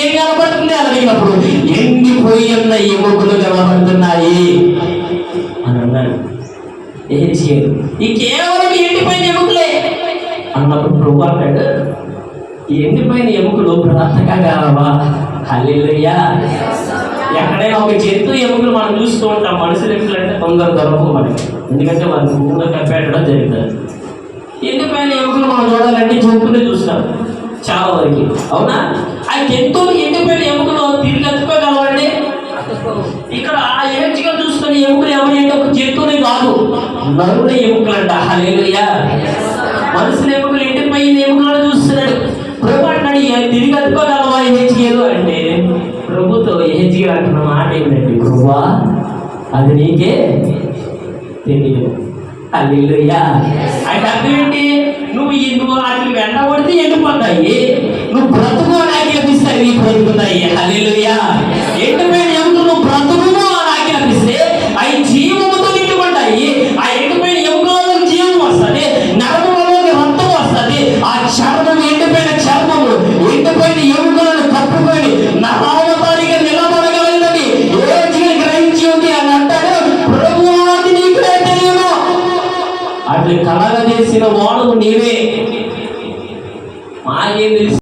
ఏం కనబడుతుంది అని అడిగినప్పుడు ఎండిపోయి ఉన్న ఎముకలు కనబడుతున్నాయి అని అన్నాడు. యెహెజ్కేలు ఈ కేవలం ఎండిపోయిన ఎముకలే అన్నప్పుడు ప్రభు అన్నాడు, ఈ ఎండిపోయిన ఎముకలు బ్రతకగలవా? హల్లెలూయా. ఎక్కడైనా ఒక జంతువు ఎముకలు మనం చూస్తూ ఉంటాం, మనుషుల ఎముకలు అంటే తొందర దొరకవు మనకి, ఎందుకంటే వాళ్ళకి ముందు కప్పెట్టడం జరుగుతుంది. ఎండిపోయిన ఎముకలు మనం చూడాలంటే జంతువులే చూస్తాం చాలా వరకు, అవునా? ఆ జంతువులు ఎండిపోయిన ఎముకలు తిరిగి ఎత్తుకోగలవండి? ఇక్కడ ఆ యెహెజ్కేలు చూసుకుని ఎముకలు ఎవరంటే ఒక జంతువులే కాదు, నరుల ఎముకలు అంట. హల్లెలూయా. మనుషుల ఎముకలు ఎండిపోయిన ఎముకలను చూస్తున్నాడు. ప్రభు అంటాడు, తిరిగి ఎత్తుకోగలవా యెహెజ్కేలు అంటే, ప్రభుతో యెహెజ్కేలు అంటున్న మాట ఏంటంటే, ప్రభువా అది నీకే తెలియదు. హల్లెలూయా. అంటే అర్థం ఏంటి? నువ్వు వాటిని వెంటబడితే ఎండిపోతాయి, నువ్వు బ్రతుకు అని ఆజ్ఞాపిస్తే నీ బ్రతుకుతాయి. హల్లెలూయా. ఎండిపోయిన ఎముకలు నువ్వు బ్రతుకు అని ఆజ్ఞాపిస్తే అవి జీవముతో నిండుకుంటాయి. ఆ ఎండిపోయిన ఎముకలలో జీవం వస్తుంది, నరములలోకి రక్తం వస్తుంది. ఆ చర్మం, ఎండిపోయిన చర్మము ఎండిపోయిన ఎముకలను కప్పుకొని నరావతారిగా నిలబడగలదని యెహెజ్కేలు గ్రహించి ఉంది అని అంటాడు. ప్రభువా అది నీకే తెలియదు, అట్లా కలగజేసిన వాడు నీవే, మాకేం తెలుసు.